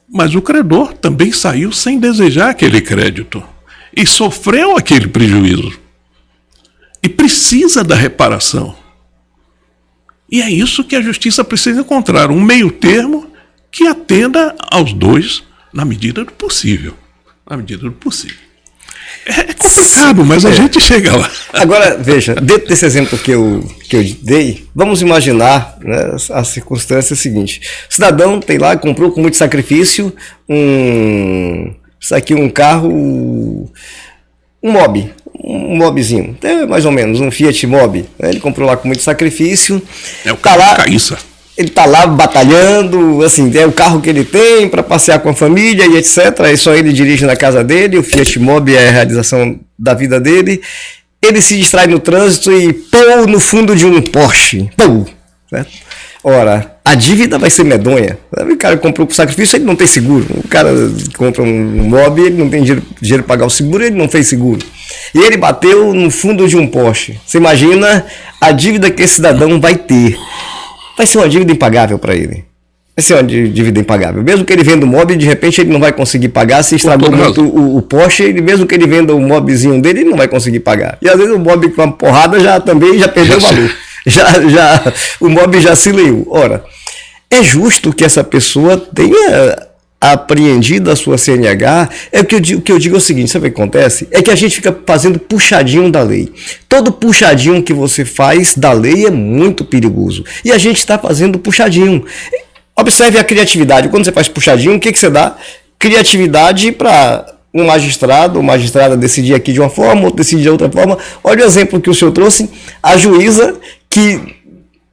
Mas o credor também saiu sem desejar aquele crédito e sofreu aquele prejuízo. E precisa da reparação. E é isso que a justiça precisa encontrar, um meio termo que atenda aos dois na medida do possível. Na medida do possível. É complicado, mas a gente chega lá. Agora, veja, dentro desse exemplo que eu dei, vamos imaginar, né, a circunstância seguinte. O cidadão tem lá, comprou com muito sacrifício um carro, um mobzinho, até mais ou menos, um Fiat Mobi. Né? Ele comprou lá com muito sacrifício. É o carro Caíça. Ele está lá batalhando, assim, é o carro que ele tem para passear com a família e etc. Aí só ele dirige na casa dele, o Fiat Mobi é a realização da vida dele. Ele se distrai no trânsito e pô no fundo de um Porsche. Pô, certo? Ora, a dívida vai ser medonha. O cara comprou por sacrifício, ele não tem seguro. O cara compra um Mobi, ele não tem dinheiro para pagar o seguro, ele não fez seguro. E ele bateu no fundo de um Porsche. Você imagina a dívida que esse cidadão vai ter. Vai ser uma dívida impagável para ele. Vai ser uma dívida impagável. Mesmo que ele venda o Mobi, de repente ele não vai conseguir pagar. Se estragou muito o Porsche, mesmo que ele venda o Mobizinho dele, ele não vai conseguir pagar. E às vezes o Mobi com uma porrada já perdeu o valor. O Mobi já se leiu. Ora, é justo que essa pessoa tenha apreendida a sua CNH, o que eu digo é o seguinte, sabe o que acontece? É que a gente fica fazendo puxadinho da lei. Todo puxadinho que você faz da lei é muito perigoso. E a gente está fazendo puxadinho. Observe a criatividade. Quando você faz puxadinho, o que você dá? Criatividade para um magistrado ou magistrada decidir aqui de uma forma, outro decidir de outra forma. Olha o exemplo que o senhor trouxe. A juíza que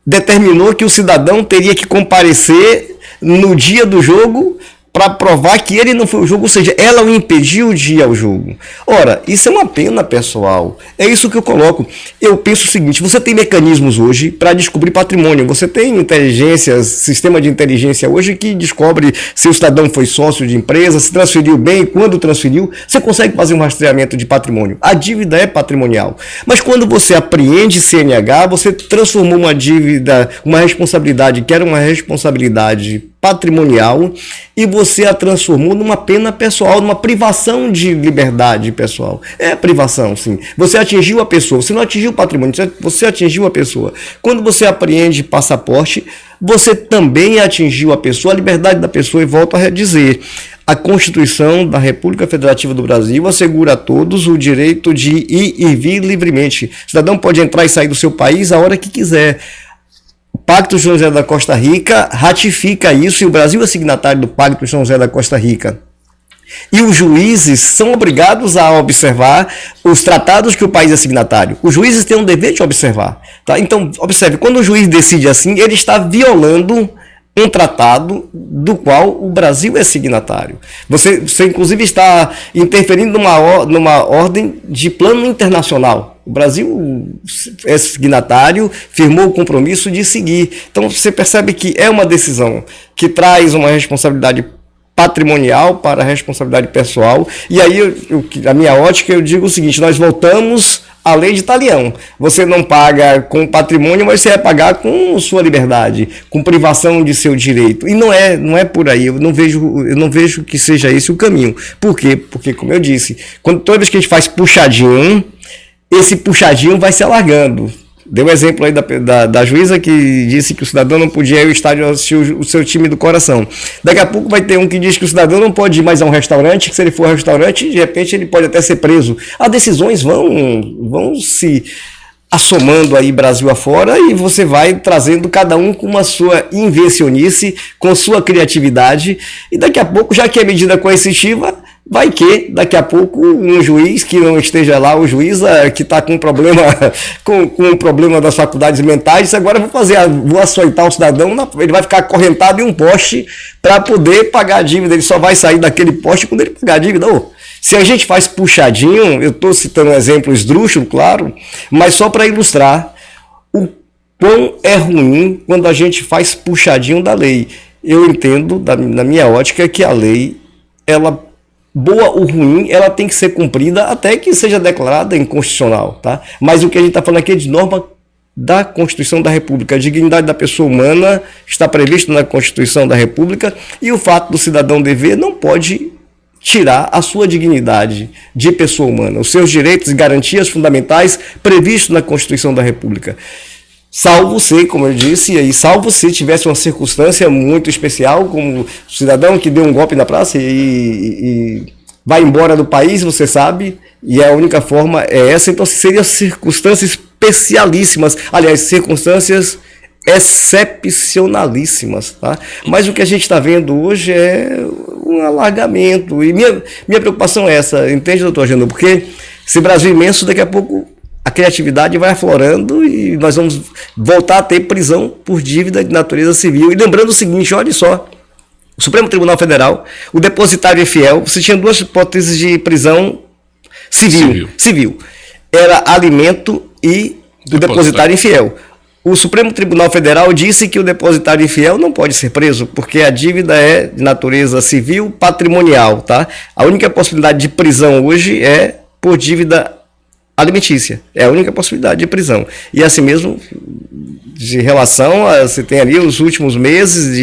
determinou que o cidadão teria que comparecer no dia do jogo para provar que ele não foi ao jogo, ou seja, ela o impediu de ir ao jogo. Ora, isso é uma pena pessoal. É isso que eu coloco. Eu penso o seguinte, você tem mecanismos hoje para descobrir patrimônio. Você tem inteligência, sistema de inteligência hoje que descobre se o cidadão foi sócio de empresa, se transferiu bem, quando transferiu. Você consegue fazer um rastreamento de patrimônio. A dívida é patrimonial. Mas quando você apreende CNH, você transformou uma dívida, uma responsabilidade que era uma responsabilidade patrimonial e você a transformou numa pena pessoal, numa privação de liberdade pessoal. É privação, sim. Você atingiu a pessoa, você não atingiu o patrimônio, você atingiu a pessoa. Quando você apreende passaporte, você também atingiu a pessoa, a liberdade da pessoa, e volto a dizer, a Constituição da República Federativa do Brasil assegura a todos o direito de ir e vir livremente. O cidadão pode entrar e sair do seu país a hora que quiser. O Pacto de São José da Costa Rica ratifica isso, e o Brasil é signatário do Pacto de São José da Costa Rica. E os juízes são obrigados a observar os tratados que o país é signatário. Os juízes têm um dever de observar. Tá? Então, observe, quando o juiz decide assim, ele está violando um tratado do qual o Brasil é signatário. Você inclusive está interferindo numa ordem de plano internacional. O Brasil é signatário, firmou o compromisso de seguir. Então você percebe que é uma decisão que traz uma responsabilidade patrimonial para a responsabilidade pessoal. E aí, a minha ótica, eu digo o seguinte, nós voltamos à lei de Talião. Você não paga com patrimônio, mas você vai pagar com sua liberdade, com privação de seu direito. E não é por aí, eu não vejo que seja esse o caminho. Por quê? Porque, como eu disse, toda vez que a gente faz puxadinho, esse puxadinho vai se alargando. Deu um exemplo aí da juíza que disse que o cidadão não podia ir ao estádio assistir o seu time do coração. Daqui a pouco vai ter um que diz que o cidadão não pode ir mais a um restaurante, que se ele for ao restaurante, de repente ele pode até ser preso. As decisões vão se assomando aí Brasil afora, e você vai trazendo cada um com a sua invencionice, com sua criatividade, e daqui a pouco, já que é medida coercitiva, vai que daqui a pouco um juiz que não esteja lá, o juiz que está com um problema com um problema das faculdades mentais, agora vou açoitar o cidadão, ele vai ficar acorrentado em um poste para poder pagar a dívida, ele só vai sair daquele poste quando ele pagar a dívida. Se a gente faz puxadinho, eu estou citando um exemplo esdrúxulo, claro, mas só para ilustrar o quão é ruim quando a gente faz puxadinho da lei. Eu entendo, na minha ótica, que a lei, ela boa ou ruim, ela tem que ser cumprida até que seja declarada inconstitucional, tá? Mas o que a gente está falando aqui é de norma da Constituição da República. A dignidade da pessoa humana está prevista na Constituição da República, e o fato do cidadão dever não pode tirar a sua dignidade de pessoa humana, os seus direitos e garantias fundamentais previstos na Constituição da República. Salvo se, como eu disse, e salvo se tivesse uma circunstância muito especial, como o cidadão que deu um golpe na praça e vai embora do país, você sabe, e a única forma é essa, então seriam circunstâncias especialíssimas, aliás, circunstâncias excepcionalíssimas, tá? Mas o que a gente está vendo hoje é um alargamento, e minha preocupação é essa, entende, doutor Agenor? Porque esse Brasil imenso, daqui a pouco a criatividade vai aflorando e nós vamos voltar a ter prisão por dívida de natureza civil. E lembrando o seguinte, olha só, o Supremo Tribunal Federal, o depositário infiel, você tinha duas hipóteses de prisão civil. Era alimento e o depositário infiel. O Supremo Tribunal Federal disse que o depositário infiel não pode ser preso, porque a dívida é de natureza civil patrimonial, tá? A única possibilidade de prisão hoje é por dívida alimentícia. É a única possibilidade de prisão. E assim mesmo, de relação a, você tem ali os últimos meses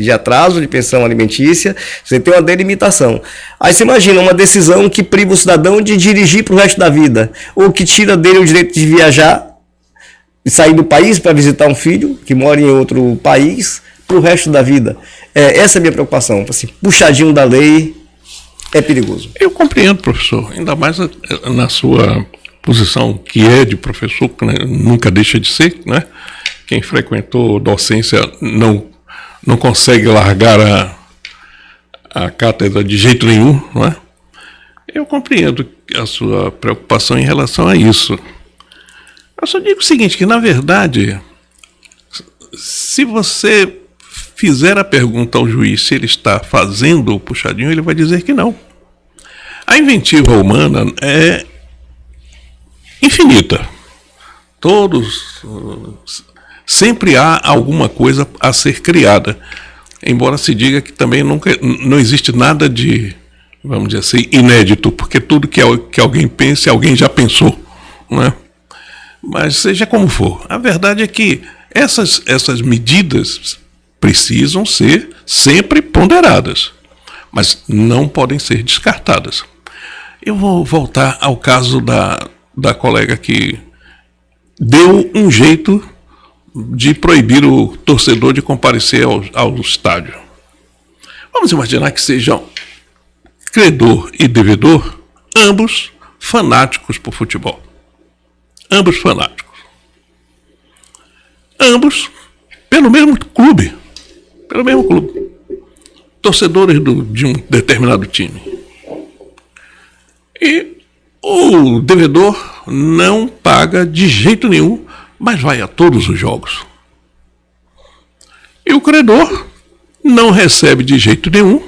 de atraso de pensão alimentícia, você tem uma delimitação. Aí você imagina uma decisão que priva o cidadão de dirigir para o resto da vida, ou que tira dele o direito de viajar e sair do país para visitar um filho que mora em outro país, pro resto da vida. Essa é a minha preocupação. Assim, puxadinho da lei é perigoso. Eu compreendo, professor, ainda mais na sua posição que é de professor, que, né, nunca deixa de ser, né? Quem frequentou docência não consegue largar a cátedra de jeito nenhum, não é? Eu compreendo a sua preocupação em relação a isso. Eu só digo o seguinte, que na verdade, se você fizer a pergunta ao juiz se ele está fazendo o puxadinho, ele vai dizer que não. A inventiva humana é infinita. Sempre há alguma coisa a ser criada. Embora se diga que também não existe nada de, vamos dizer assim, inédito, porque tudo que alguém pense, alguém já pensou, não é? Mas seja como for, a verdade é que essas medidas precisam ser sempre ponderadas, mas não podem ser descartadas. Eu vou voltar ao caso da colega que deu um jeito de proibir o torcedor de comparecer ao estádio. Vamos imaginar que sejam credor e devedor, ambos fanáticos por futebol. Ambos fanáticos. Ambos pelo mesmo clube. Torcedores de um determinado time. E o devedor não paga de jeito nenhum, mas vai a todos os jogos. E o credor não recebe de jeito nenhum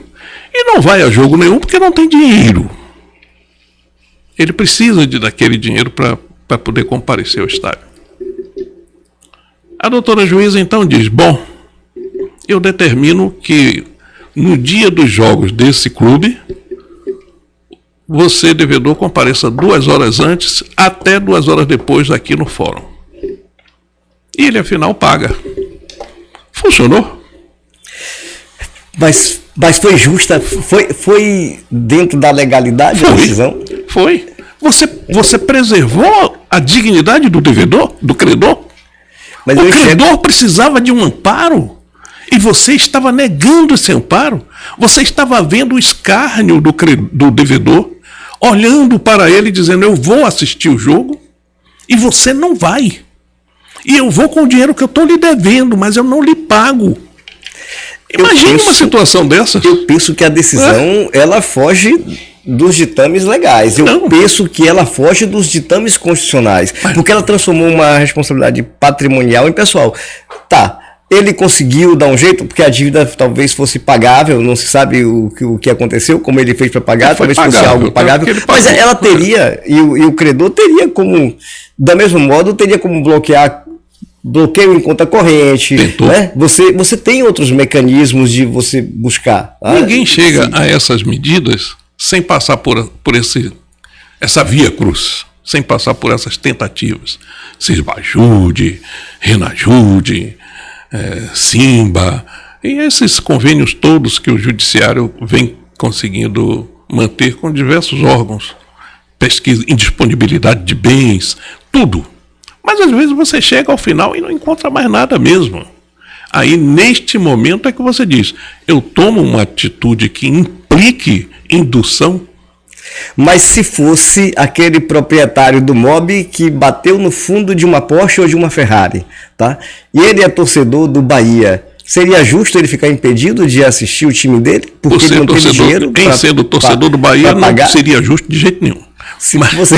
e não vai a jogo nenhum porque não tem dinheiro. Ele precisa daquele dinheiro para poder comparecer ao estádio. A doutora juíza então diz, bom, eu determino que no dia dos jogos desse clube, você, devedor, compareça 2 horas antes até 2 horas depois aqui no fórum. E ele, afinal, paga. Funcionou. Mas foi justa? Foi dentro da legalidade a decisão? Foi. Você preservou a dignidade do devedor, do credor? Mas o credor precisava de um amparo e você estava negando esse amparo. Você estava vendo o escárnio do devedor, olhando para ele dizendo, eu vou assistir o jogo e você não vai. E eu vou com o dinheiro que eu estou lhe devendo, mas eu não lhe pago. Imagine uma situação dessas. Eu penso que a decisão, ela foge dos ditames legais. Eu penso que ela foge dos ditames constitucionais, porque ela transformou uma responsabilidade patrimonial em pessoal. Tá, ele conseguiu dar um jeito, porque a dívida talvez fosse pagável, não se sabe o que aconteceu, como ele fez para pagar, talvez fosse algo pagável, mas ela teria, e o credor teria como, da mesmo modo, teria como bloqueio em conta corrente, né? Você tem outros mecanismos de você buscar. Tá? Ninguém chega a essas medidas sem passar por essa via cruz, sem passar por essas tentativas. Sisbajude, Renajude, Simba, e esses convênios todos que o judiciário vem conseguindo manter com diversos órgãos, pesquisa, indisponibilidade de bens, tudo. Mas às vezes você chega ao final e não encontra mais nada mesmo. Aí, neste momento, é que você diz, eu tomo uma atitude que implique indução. Mas se fosse aquele proprietário do mob que bateu no fundo de uma Porsche ou de uma Ferrari, tá? E ele é torcedor do Bahia, seria justo ele ficar impedido de assistir o time dele? Porque ele não teve dinheiro em sendo torcedor do Bahia, não seria justo de jeito nenhum. Se você...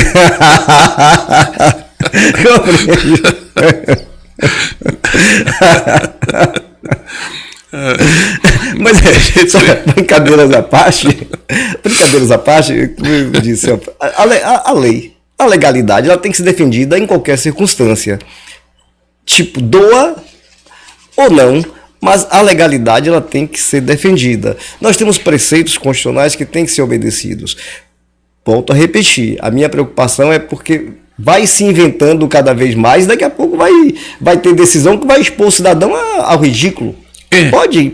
Mas só brincadeiras à parte, como eu disse, a lei, a legalidade, ela tem que ser defendida em qualquer circunstância. Tipo, doa ou não, mas a legalidade ela tem que ser defendida. Nós temos preceitos constitucionais que têm que ser obedecidos. Volto a repetir, a minha preocupação é porque vai se inventando cada vez mais, daqui a pouco vai ter decisão que vai expor o cidadão ao ridículo.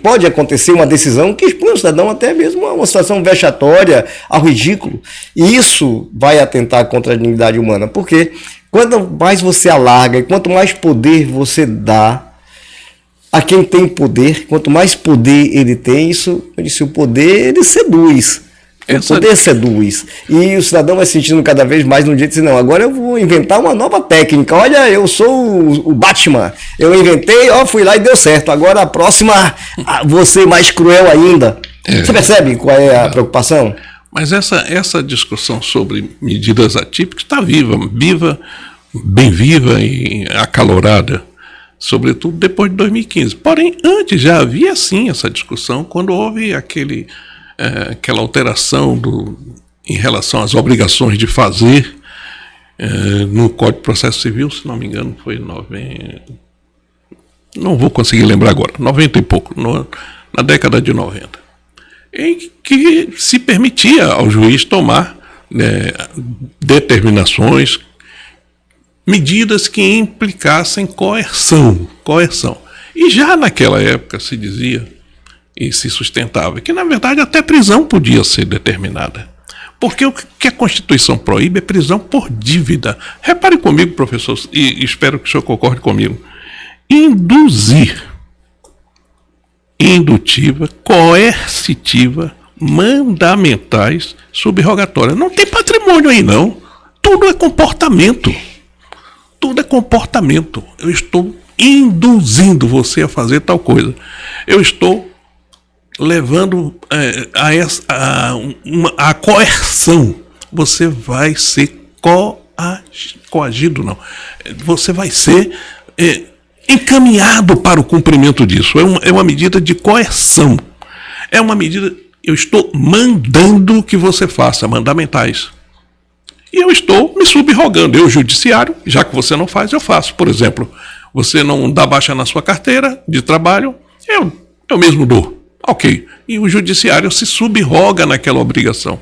Pode acontecer uma decisão que expõe o cidadão até mesmo a uma situação vexatória, ao ridículo. E isso vai atentar contra a dignidade humana, porque quanto mais você alarga e quanto mais poder você dá a quem tem poder, quanto mais poder ele tem, eu disse, o poder ele seduz. O poder seduz. E o cidadão vai se sentindo cada vez mais no dia de dizer, não, agora eu vou inventar uma nova técnica. Olha, eu sou o Batman. Eu inventei, fui lá e deu certo. Agora a próxima, vou ser mais cruel ainda. Você percebe qual é a preocupação? Mas essa discussão sobre medidas atípicas está bem viva e acalorada, sobretudo depois de 2015. Porém, antes já havia sim essa discussão, quando houve aquela alteração em relação às obrigações de fazer no Código de Processo Civil, se não me engano, foi 90. Não vou conseguir lembrar agora, 90 e pouco, na década de 90, em que se permitia ao juiz tomar determinações, medidas que implicassem coerção. E já naquela época se dizia e se sustentava que, na verdade, até prisão podia ser determinada. Porque o que a Constituição proíbe é prisão por dívida. Repare comigo, professor, e espero que o senhor concorde comigo. Induzir, indutiva, coercitiva, mandamentais, subrogatória. Não tem patrimônio aí, não. Tudo é comportamento. Tudo é comportamento. Eu estou induzindo você a fazer tal coisa. Eu estou levando a coerção. Você vai ser coagido, não. Você vai ser encaminhado para o cumprimento disso. É uma medida de coerção. É uma medida, eu estou mandando que você faça, mandamentais. E eu estou me subrogando. Eu, judiciário, já que você não faz, eu faço. Por exemplo, você não dá baixa na sua carteira de trabalho, eu mesmo dou. Ok. E o judiciário se subroga naquela obrigação.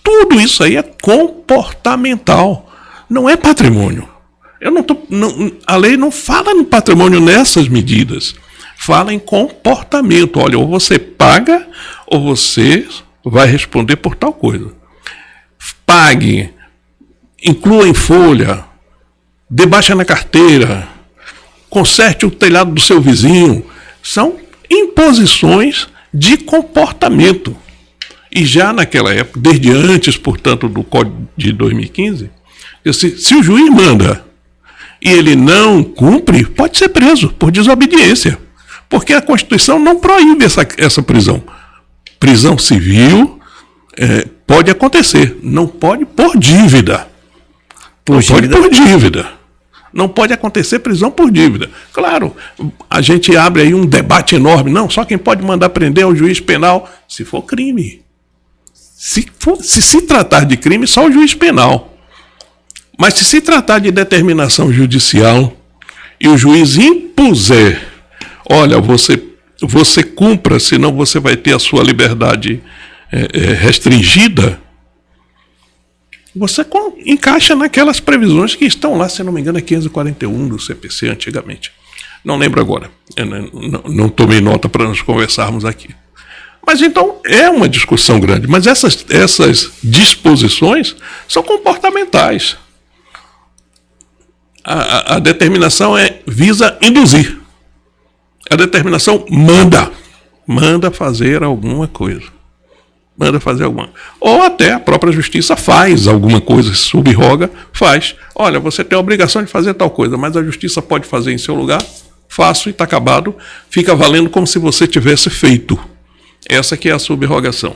Tudo isso aí é comportamental. Não é patrimônio. A lei não fala no patrimônio nessas medidas. Fala em comportamento. Olha, ou você paga, ou você vai responder por tal coisa. Pague, inclua em folha, dê baixa na carteira, conserte o telhado do seu vizinho. São imposições de comportamento. E já naquela época, desde antes, portanto, do Código de 2015, se o juiz manda e ele não cumpre, pode ser preso por desobediência. Porque a Constituição não proíbe essa prisão. Prisão civil pode acontecer, não pode por dívida. Não pode acontecer prisão por dívida. Claro, a gente abre aí um debate enorme. Não, só quem pode mandar prender é o juiz penal se for crime. Se tratar de crime, só o juiz penal. Mas se tratar de determinação judicial e o juiz impuser, olha, você cumpra, senão você vai ter a sua liberdade restringida, você encaixa naquelas previsões que estão lá, se não me engano, é 541 do CPC antigamente. Não lembro agora. Eu não tomei nota para nós conversarmos aqui. Mas então é uma discussão grande. Mas essas disposições são comportamentais. A determinação visa induzir. A determinação manda fazer alguma coisa. Ou até a própria justiça faz alguma coisa, se subroga, faz. Olha, você tem a obrigação de fazer tal coisa, mas a justiça pode fazer em seu lugar, faço e está acabado, fica valendo como se você tivesse feito. Essa que é a subrogação.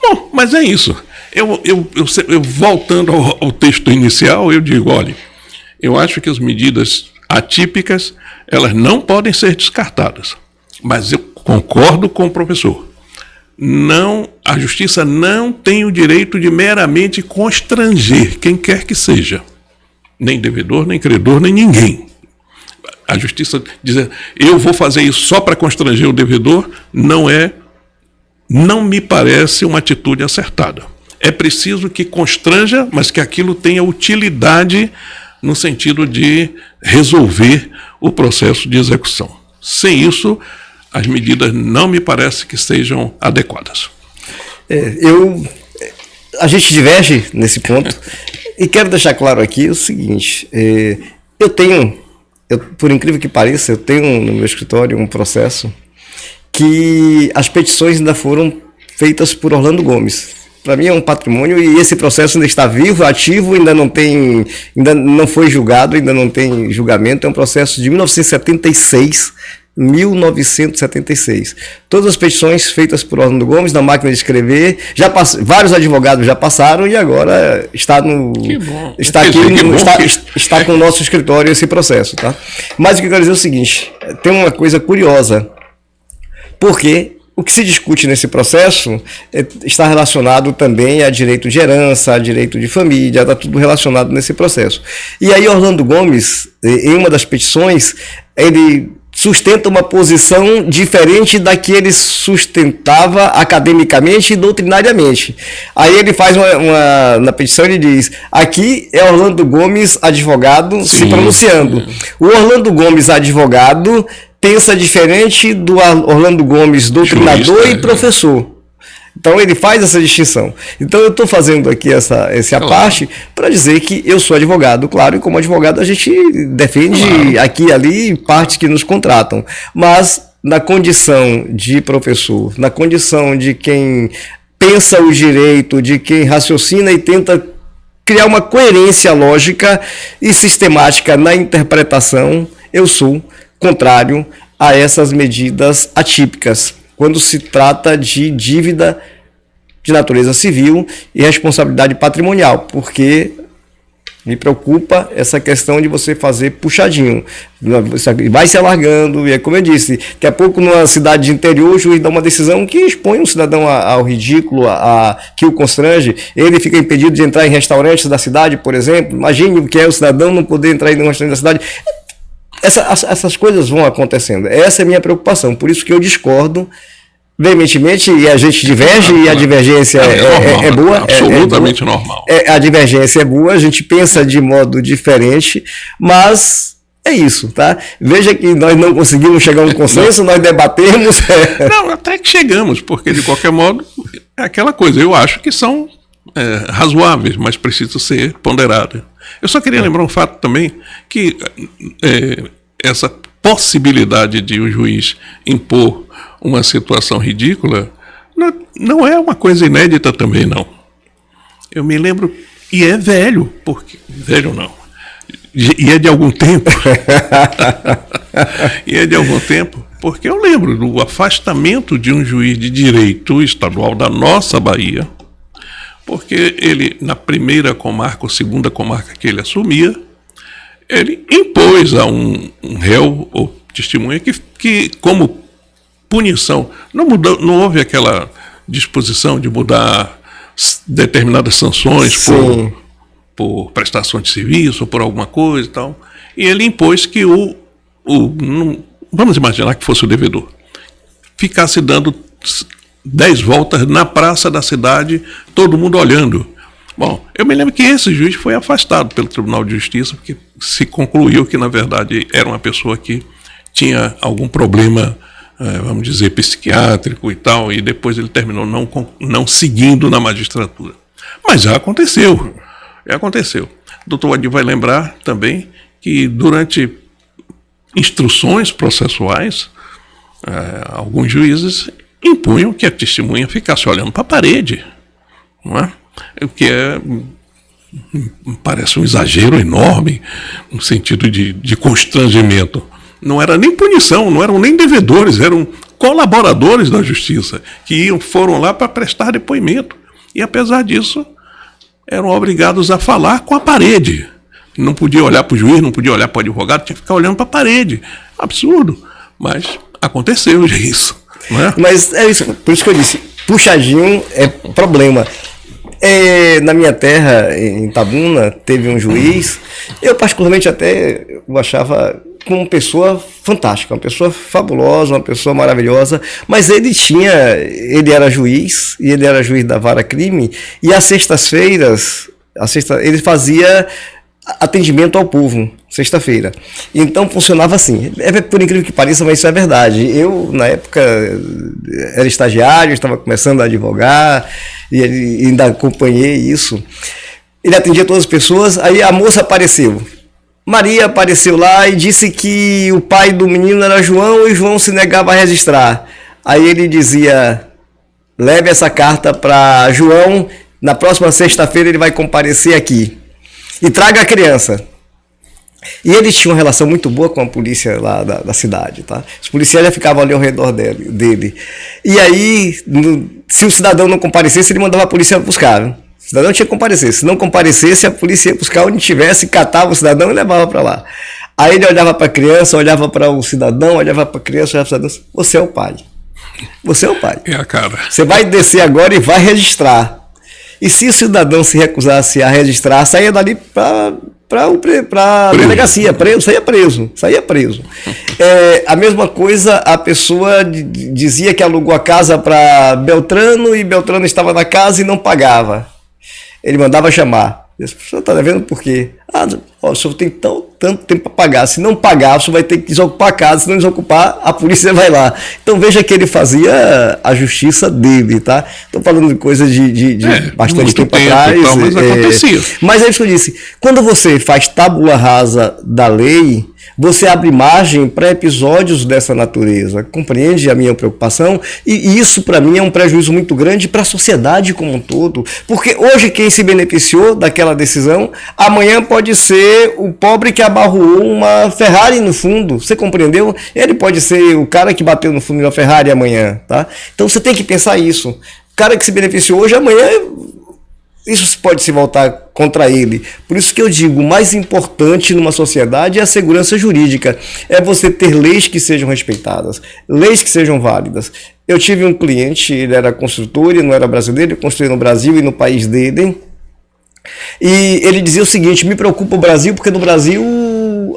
Bom, mas é isso. Eu voltando ao texto inicial, eu digo, olha, eu acho que as medidas atípicas, elas não podem ser descartadas. Mas eu concordo com o professor. A justiça não tem o direito de meramente constranger quem quer que seja. Nem devedor, nem credor, nem ninguém. A justiça dizer, eu vou fazer isso só para constranger o devedor, não me parece uma atitude acertada. É preciso que constranja, mas que aquilo tenha utilidade no sentido de resolver o processo de execução. Sem isso, as medidas não me parece que sejam adequadas. A gente diverge nesse ponto e quero deixar claro aqui o seguinte, eu tenho por incrível que pareça, eu tenho no meu escritório um processo que as petições ainda foram feitas por Orlando Gomes. Para mim é um patrimônio e esse processo ainda está vivo, ativo, ainda não foi julgado, ainda não tem julgamento. É um processo de 1976. Todas as petições feitas por Orlando Gomes na máquina de escrever, vários advogados já passaram e agora está está com o nosso escritório esse processo, tá? Mas o que eu quero dizer é o seguinte, tem uma coisa curiosa, porque o que se discute nesse processo está relacionado também a direito de herança, a direito de família, está tudo relacionado nesse processo. E aí Orlando Gomes, em uma das petições, ele sustenta uma posição diferente da que ele sustentava academicamente e doutrinariamente. Aí ele faz na petição, ele diz, aqui é Orlando Gomes, advogado, se pronunciando. O Orlando Gomes, advogado, pensa diferente do Orlando Gomes, doutrinador e professor. Então ele faz essa distinção. Então eu estou fazendo aqui essa parte para dizer que eu sou advogado, claro, e como advogado a gente defende aqui e ali partes que nos contratam, mas na condição de professor, na condição de quem pensa o direito, de quem raciocina e tenta criar uma coerência lógica e sistemática na interpretação, eu sou contrário a essas medidas atípicas, quando se trata de dívida de natureza civil e responsabilidade patrimonial, porque me preocupa essa questão de você fazer puxadinho, vai se alargando, e é como eu disse, daqui a pouco numa cidade de interior o juiz dá uma decisão que expõe um cidadão ao ridículo, que o constrange, ele fica impedido de entrar em restaurantes da cidade, por exemplo. Imagine o que é o cidadão não poder entrar em um restaurante da cidade. Essas coisas vão acontecendo. Essa é a minha preocupação. Por isso que eu discordo veementemente, e a gente diverge, e a divergência é boa. Absolutamente normal. A divergência é boa, a gente pensa de modo diferente, mas é isso, tá? Veja que nós não conseguimos chegar a um consenso, nós debatemos. Não, até que chegamos, porque de qualquer modo é aquela coisa. Eu acho que são razoáveis, mas precisam ser ponderadas. Eu só queria lembrar um fato também, que essa possibilidade de o juiz impor uma situação ridícula não é uma coisa inédita também, não. Eu me lembro, e é velho, porque... Velho não. E é de algum tempo. E é de algum tempo, porque eu lembro do afastamento de um juiz de direito estadual da nossa Bahia, porque ele, na primeira comarca ou segunda comarca que ele assumia, ele impôs a um réu ou testemunha que como punição, não houve aquela disposição de mudar determinadas sanções por prestação de serviço ou por alguma coisa e tal, e ele impôs que vamos imaginar que fosse o devedor, ficasse dando 10 voltas na praça da cidade, todo mundo olhando. Bom, eu me lembro que esse juiz foi afastado pelo Tribunal de Justiça, porque se concluiu que, na verdade, era uma pessoa que tinha algum problema, vamos dizer, psiquiátrico e tal, e depois ele terminou não seguindo na magistratura. Mas já aconteceu. O doutor Adi vai lembrar também que, durante instruções processuais, alguns juízes impunham que a testemunha ficasse olhando para a parede, não é? O que parece um exagero enorme, no sentido de constrangimento. Não era nem punição, não eram nem devedores, eram colaboradores da justiça, que foram lá para prestar depoimento. E, apesar disso, eram obrigados a falar com a parede. Não podia olhar para o juiz, não podia olhar para o advogado, tinha que ficar olhando para a parede. Absurdo. Mas aconteceu já isso. Não é? Mas é isso, por isso que eu disse, puxadinho é problema. Na minha terra, em Itabuna, teve um juiz, eu particularmente até o achava como uma pessoa fantástica, uma pessoa fabulosa, uma pessoa maravilhosa, mas ele era juiz, e ele era juiz da vara crime, e às sextas-feiras, ele fazia atendimento ao povo, sexta-feira. Então funcionava assim, por incrível que pareça, mas isso é verdade. Eu, na época, era estagiário, estava começando a advogar, e ainda acompanhei isso. Ele atendia todas as pessoas, aí a moça apareceu. Maria apareceu lá e disse que o pai do menino era João e João se negava a registrar. Aí ele dizia: leve essa carta para João, na próxima sexta-feira ele vai comparecer aqui. E traga a criança. E ele tinha uma relação muito boa com a polícia lá da cidade, tá? Os policiais já ficavam ali ao redor dele. E aí, se o cidadão não comparecesse, ele mandava a polícia buscar. Né? O cidadão tinha que comparecer. Se não comparecesse, a polícia ia buscar onde tivesse, catava o cidadão e levava para lá. Aí ele olhava para a criança, olhava para o cidadão, olhava para a criança, olhava para o cidadão. Você é o pai. Você é o pai. É a cara. Você vai descer agora e vai registrar. E se o cidadão se recusasse a registrar, saía dali para a delegacia, saía preso. A mesma coisa, a pessoa dizia que alugou a casa para Beltrano e Beltrano estava na casa e não pagava. Ele mandava chamar. O senhor está devendo por quê? O senhor tem tanto tempo para pagar. Se não pagar, o senhor vai ter que desocupar a casa. Se não desocupar, a polícia vai lá. Então veja que ele fazia a justiça dele, tá? Estou falando de coisa de bastante tempo atrás. Então, mas acontecia. Mas é isso que eu disse. Quando você faz tábula rasa da lei, você abre margem para episódios dessa natureza. Compreende a minha preocupação? E isso, para mim, é um prejuízo muito grande para a sociedade como um todo. Porque hoje quem se beneficiou daquela decisão, amanhã pode ser o pobre que abarroou uma Ferrari no fundo. Você compreendeu? Ele pode ser o cara que bateu no fundo de uma Ferrari amanhã. Tá? Então você tem que pensar isso. O cara que se beneficiou hoje, amanhã isso pode se voltar contra ele. Por isso que eu digo, o mais importante numa sociedade é a segurança jurídica. É você ter leis que sejam respeitadas, leis que sejam válidas. Eu tive um cliente, ele era construtor, ele não era brasileiro, ele construía no Brasil e no país dele. E ele dizia o seguinte: me preocupa o Brasil, porque no Brasil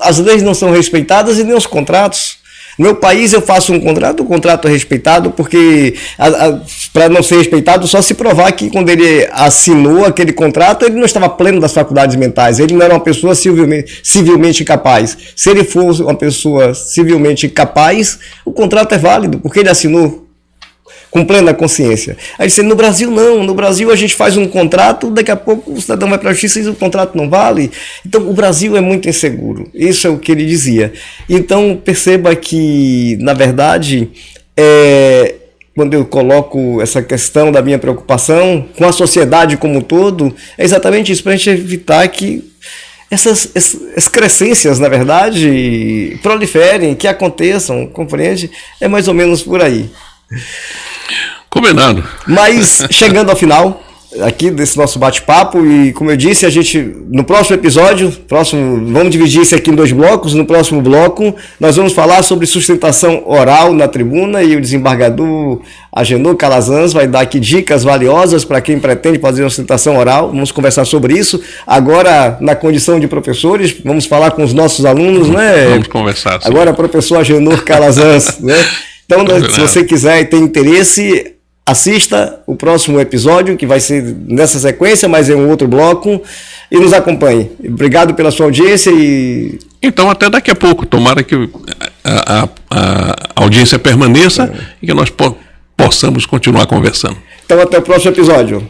as leis não são respeitadas e nem os contratos. No meu país eu faço um contrato, o contrato é respeitado, porque para não ser respeitado só se provar que quando ele assinou aquele contrato ele não estava pleno das faculdades mentais, ele não era uma pessoa civilmente capaz. Se ele fosse uma pessoa civilmente capaz, o contrato é válido, porque ele assinou com plena consciência. Aí disse, no Brasil não, no Brasil a gente faz um contrato, daqui a pouco o cidadão vai para a justiça e o contrato não vale. Então o Brasil é muito inseguro, isso é o que ele dizia. Então perceba que, na verdade, quando eu coloco essa questão da minha preocupação com a sociedade como um todo, é exatamente isso, para a gente evitar que essas excrescências, na verdade, proliferem, que aconteçam, compreende? É mais ou menos por aí. Combinado. Mas chegando ao final aqui desse nosso bate-papo, e como eu disse, a gente no próximo episódio, vamos dividir isso aqui em 2 blocos. No próximo bloco nós vamos falar sobre sustentação oral na tribuna, e o desembargador Agenor Calazans vai dar aqui dicas valiosas para quem pretende fazer uma sustentação oral. Vamos conversar sobre isso agora na condição de professores, vamos falar com os nossos alunos, né? Vamos conversar. Sim. Agora professor Agenor Calazans, né? Então, se você quiser e tem interesse, assista o próximo episódio, que vai ser nessa sequência, mas é um outro bloco, e nos acompanhe. Obrigado pela sua audiência e... Então, até daqui a pouco. Tomara que a audiência permaneça e que nós possamos continuar conversando. Então, até o próximo episódio.